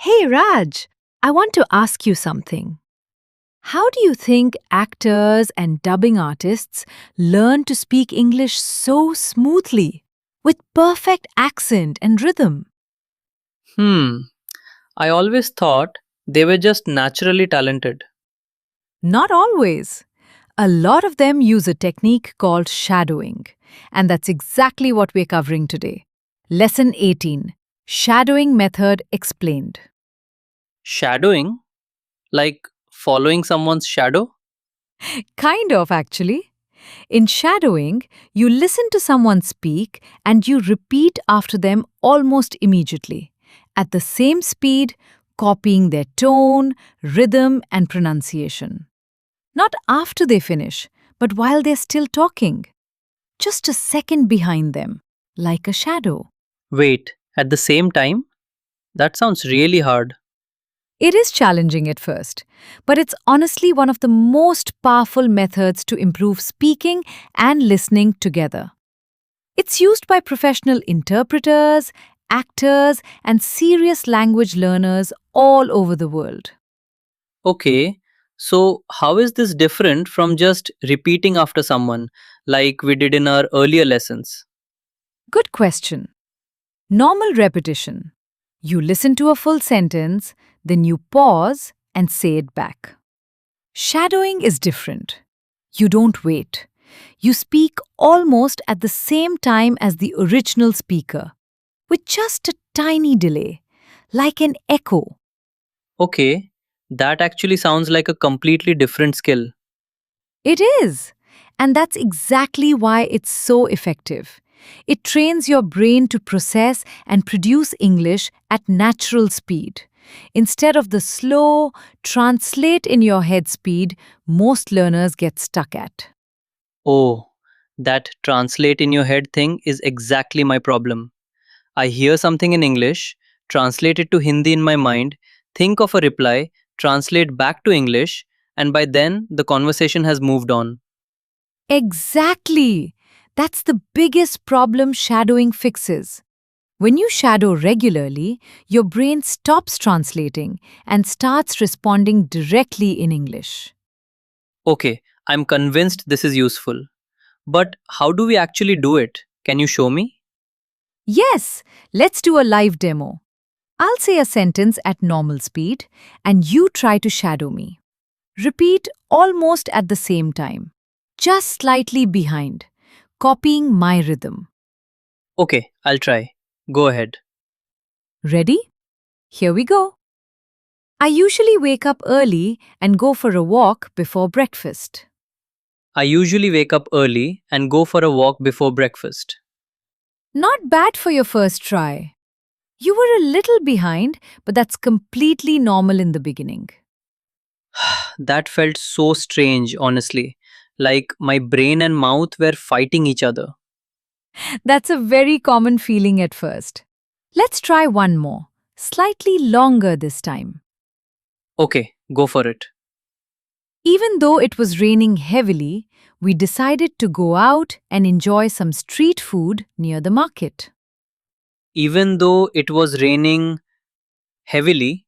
Hey Raj, I want to ask you something. How do you think actors and dubbing artists learn to speak English so smoothly, with perfect accent and rhythm? Hmm, I always thought they were just naturally talented. Not always. A lot of them use a technique called shadowing, and that's exactly what we're covering today. Lesson 18, Shadowing Method Explained. Shadowing? Like following someone's shadow? Kind of, actually. In shadowing, you listen to someone speak and you repeat after them almost immediately, at the same speed, copying their tone, rhythm, and pronunciation. Not after they finish, but while they're still talking, just a second behind them, like a shadow. Wait, at the same time? That sounds really hard. It is challenging at first, but it's honestly one of the most powerful methods to improve speaking and listening together. It's used by professional interpreters, actors, and serious language learners all over the world. Okay, so how is this different from just repeating after someone like we did in our earlier lessons? Good question. Normal repetition. You listen to a full sentence, then you pause and say it back. Shadowing is different. You don't wait. You speak almost at the same time as the original speaker, with just a tiny delay, like an echo. Okay, that actually sounds like a completely different skill. It is. And that's exactly why it's so effective. It trains your brain to process and produce English at natural speed, instead of the slow, translate in your head speed most learners get stuck at. Oh, that translate in your head thing is exactly my problem. I hear something in English, translate it to Hindi in my mind, think of a reply, translate back to English, and by then the conversation has moved on. Exactly! That's the biggest problem shadowing fixes. When you shadow regularly, your brain stops translating and starts responding directly in English. Okay, I'm convinced this is useful. But how do we actually do it? Can you show me? Yes, let's do a live demo. I'll say a sentence at normal speed and you try to shadow me. Repeat almost at the same time, just slightly behind, copying my rhythm. Okay, I'll try. Go ahead. Ready? Here we go. I usually wake up early and go for a walk before breakfast. I usually wake up early and go for a walk before breakfast. Not bad for your first try. You were a little behind, but that's completely normal in the beginning. That felt so strange, honestly. Like my brain and mouth were fighting each other. That's a very common feeling at first. Let's try one more, slightly longer this time. Okay, go for it. Even though it was raining heavily, we decided to go out and enjoy some street food near the market. Even though it was raining heavily,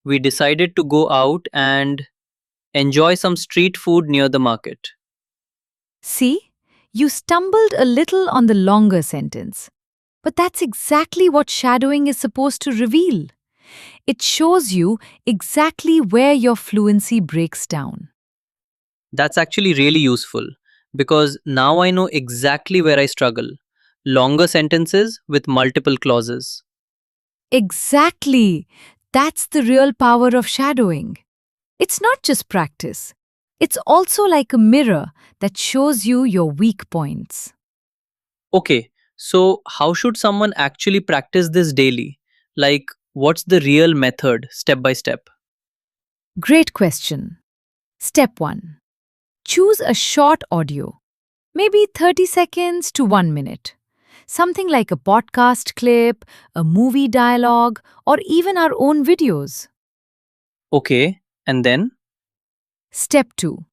we decided to go out and enjoy some street food near the market. See, you stumbled a little on the longer sentence. But that's exactly what shadowing is supposed to reveal. It shows you exactly where your fluency breaks down. That's actually really useful because now I know exactly where I struggle. Longer sentences with multiple clauses. Exactly. That's the real power of shadowing. It's not just practice. It's also like a mirror that shows you your weak points. Okay, so how should someone actually practice this daily? Like, what's the real method step by step? Great question. Step 1. Choose a short audio, maybe 30 seconds to 1 minute. Something like a podcast clip, a movie dialogue, or even our own videos. Okay, and then? Step 2.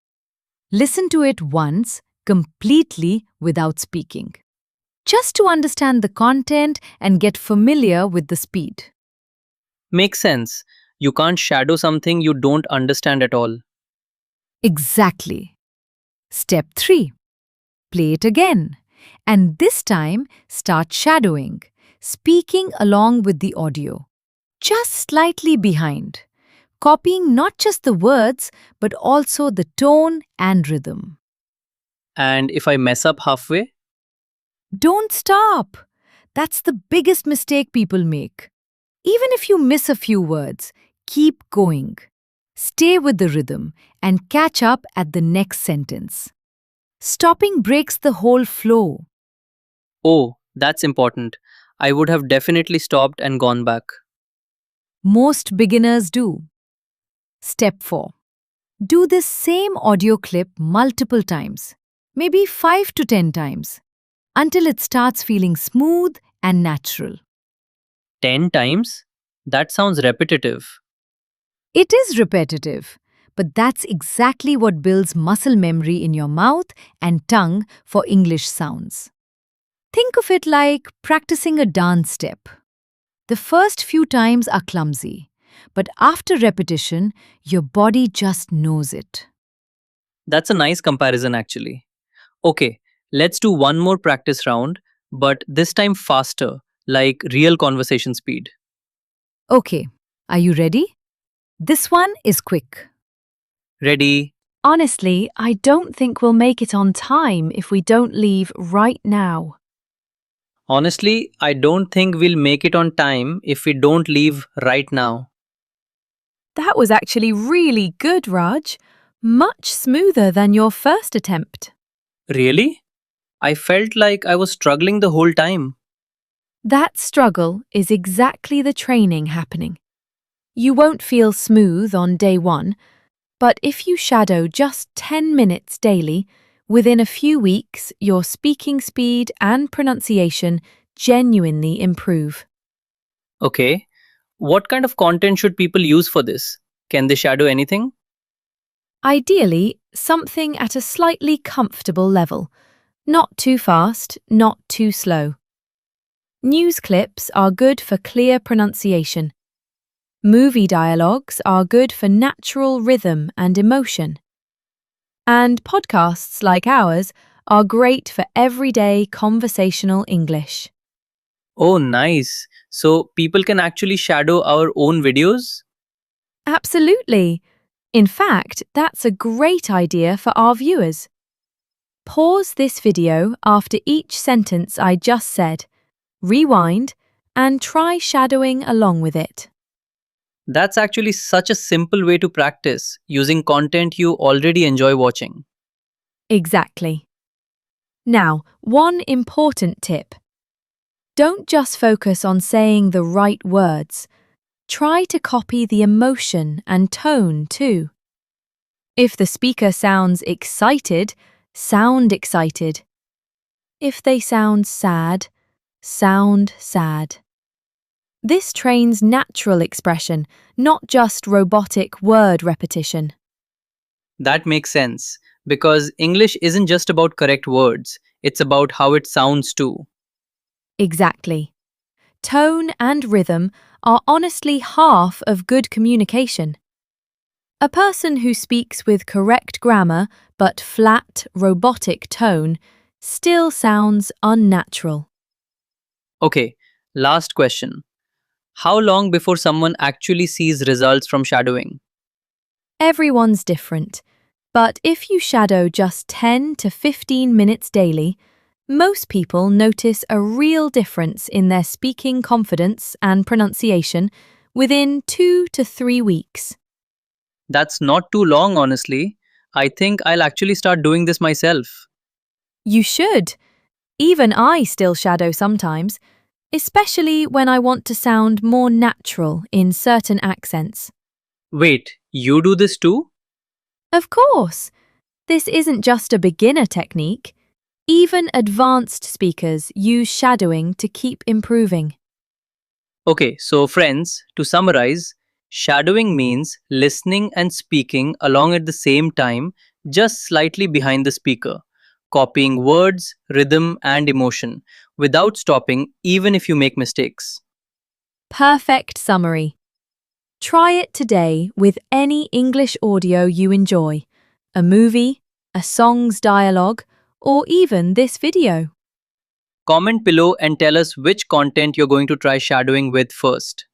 Listen to it once, completely without speaking, just to understand the content and get familiar with the speed. Makes sense. You can't shadow something you don't understand at all. Exactly. Step 3. Play it again. And this time, start shadowing, speaking along with the audio, just slightly behind, copying not just the words, but also the tone and rhythm. And if I mess up halfway? Don't stop. That's the biggest mistake people make. Even if you miss a few words, keep going. Stay with the rhythm and catch up at the next sentence. Stopping breaks the whole flow. Oh, that's important. I would have definitely stopped and gone back. Most beginners do. Step 4. Do this same audio clip multiple times, maybe 5 to 10 times, until it starts feeling smooth and natural. 10 times? That sounds repetitive. It is repetitive, but that's exactly what builds muscle memory in your mouth and tongue for English sounds. Think of it like practicing a dance step. The first few times are clumsy, but after repetition, your body just knows it. That's a nice comparison, actually. Okay, let's do one more practice round, but this time faster, like real conversation speed. Okay, are you ready? This one is quick. Ready? Honestly, I don't think we'll make it on time if we don't leave right now. Honestly, I don't think we'll make it on time if we don't leave right now. That was actually really good, Raj. Much smoother than your first attempt. Really? I felt like I was struggling the whole time. That struggle is exactly the training happening. You won't feel smooth on day one, but if you shadow just 10 minutes daily, within a few weeks, your speaking speed and pronunciation genuinely improve. Okay, what kind of content should people use for this? Can they shadow anything? Ideally, something at a slightly comfortable level. Not too fast, not too slow. News clips are good for clear pronunciation. Movie dialogues are good for natural rhythm and emotion. And podcasts like ours are great for everyday conversational English. Oh, nice. So people can actually shadow our own videos? Absolutely. In fact, that's a great idea for our viewers. Pause this video after each sentence I just said, rewind, and try shadowing along with it. That's actually such a simple way to practice using content you already enjoy watching. Exactly. Now, one important tip. Don't just focus on saying the right words. Try to copy the emotion and tone too. If the speaker sounds excited, sound excited. If they sound sad, sound sad. This trains natural expression, not just robotic word repetition. That makes sense because English isn't just about correct words, it's about how it sounds too. Exactly. Tone and rhythm are honestly half of good communication. A person who speaks with correct grammar but flat, robotic tone still sounds unnatural. Okay, last question. How long before someone actually sees results from shadowing? Everyone's different, but if you shadow just 10 to 15 minutes daily, most people notice a real difference in their speaking confidence and pronunciation within 2 to 3 weeks. That's not too long, honestly. I think I'll actually start doing this myself. You should. Even I still shadow sometimes, especially when I want to sound more natural in certain accents. Wait, you do this too? Of course, this isn't just a beginner technique. Even advanced speakers use shadowing to keep improving. Okay, so friends, to summarize, shadowing means listening and speaking along at the same time, just slightly behind the speaker, copying words, rhythm, and emotion without stopping, even if you make mistakes. Perfect summary. Try it today with any English audio you enjoy, a movie, a song's dialogue, or even this video. Comment below and tell us which content you're going to try shadowing with first.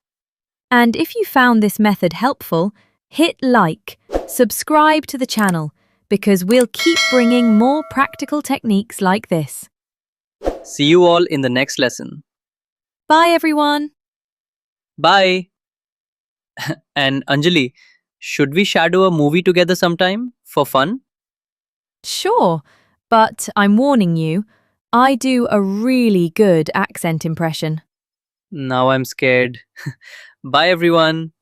And if you found this method helpful, hit like, subscribe to the channel, because we'll keep bringing more practical techniques like this. See you all in the next lesson. Bye everyone! Bye! And Anjali, should we shadow a movie together sometime for fun? Sure, but I'm warning you, I do a really good accent impression. Now I'm scared. Bye everyone.